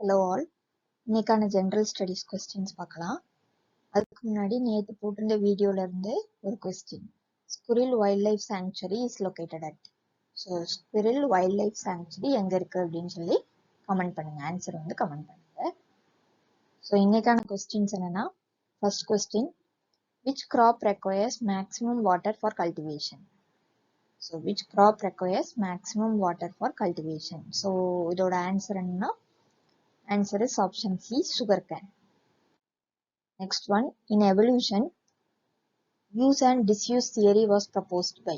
Hello all. இன்னைக்கான general studies questions பார்க்கலாம். அதுக்கு முன்னாடி நேற்று போட்டிருந்த வீடியோல இருந்து ஒரு question. Squirrel wildlife sanctuary is located at. So squirrel wildlife sanctuary எங்க இருக்கு அப்படின்னு சொல்லி கமெண்ட் பண்ணுங்க. ஆன்சர் வந்து கமெண்ட் பண்ணுங்க. ஸோ இன்னைக்கான கொஸ்டின்ஸ் என்னன்னா, first question, which crop requires maximum water for cultivation? So which crop requires maximum water for cultivation? So இதோட ஆன்சர் என்னன்னா, answer is option C, sugarcane. Next one, in evolution, use and disuse theory was proposed by.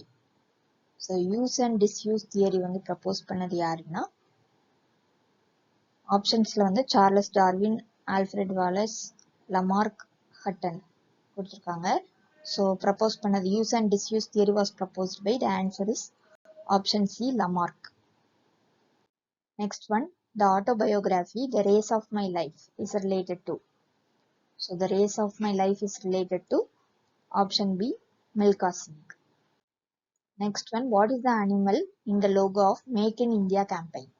So use and disuse theory வந்து propose பண்ணது யாருன்னா, ஆப்ஷன்ஸ்ல வந்து Charles Darwin, Alfred Wallace, Lamarck, Hutton கொடுத்துருக்காங்க. So propose பண்ணது use and disuse theory was proposed by. The answer is option C, Lamarck. Next one, the autobiography The Race of My Life is related to. So The Race of My Life is related to option B, Milkha Singh. Next one, what is the animal in the logo of Make in India campaign?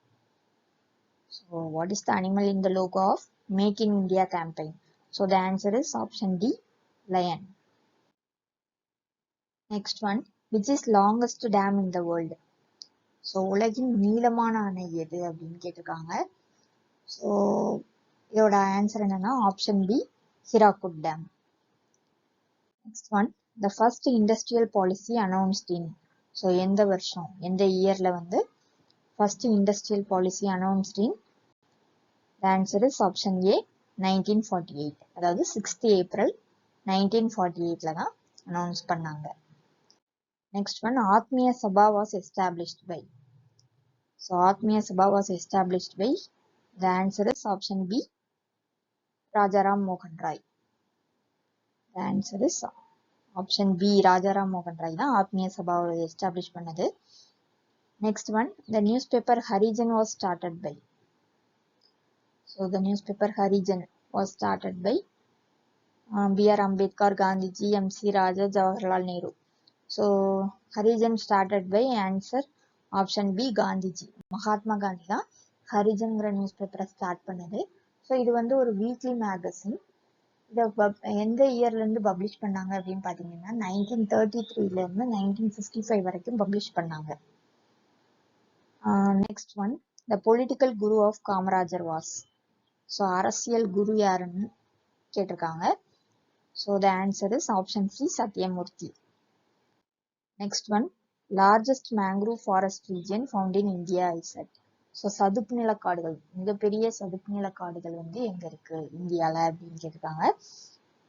So what is the animal in the logo of Make in India campaign? So the answer is option D, lion. Next one, which is longest dam in the world? So உலகின் நீளமான அணை எது அப்படின்னு கேட்டிருக்காங்க. So இதோட answer என்னன்னா option B, Hirakud dam. Next one, the first industrial policy announced in. So எந்த வருஷம், எந்த இயர்ல வந்து first industrial policy announced in? The answer is option A, 1948. அதாவது 6th April 1948ல தான் அனௌன்ஸ் பண்ணாங்க. Next one, ஆத்மிய Sabha was established by. So ஆத்மிய Sabha was established by. The answer is option B, Rajaram மோகன் ராய். த answer is option B, Rajaram மோகன் ராய் தான் ஆத்மிய சபாவை establish பண்ணது. Next one, the newspaper Harijan was started by. So the newspaper Harijan was started by B.R. Ambedkar, Gandhiji, M.C. Raja, Jawaharlal Nehru. So Harijan started by, answer option B, Gandhiji. Mahatma Gandhi தான் ஹரிஜன்கிற news பேப்பரை start பண்ணது. So இது வந்து ஒரு வீக்லி மேகசின். இதை எந்த இயர்ல இருந்து பப்ளிஷ் பண்ணாங்க அப்படின்னு பாத்தீங்கன்னா 1933ல இருந்து 1955 வரைக்கும் பப்ளிஷ் பண்ணாங்க. Next one, the political guru of Kamarajar was. So அரசியல் குரு யாருன்னு கேட்டிருக்காங்க. So the answer is option C, Sathyamurthy. Next one, largest mangrove forest region found in India is at. So சதுப்பு நிலக்காடுகள், மிகப்பெரிய சதுப்பு நிலக்காடுகள் வந்து எங்க இருக்கு இந்தியால அப்படின்னு கேட்டிருக்காங்க.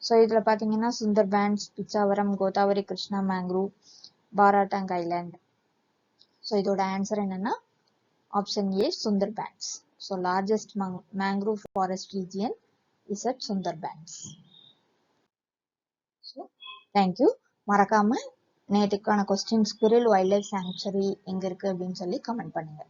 ஸோ இதுல பாத்தீங்கன்னா Sundarbans, Pichavaram, Godavari Krishna mangrove, Baratang island. So இதோட ஆன்சர் என்னன்னா option A, Sundarbans. So largest mangrove forest region is at Sundarbans. So thank you. மறக்காம நேற்றுக்கான question, squirrel wildlife sanctuary எங்க இருக்கு அப்படின்னு சொல்லி கமெண்ட் பண்ணுங்க.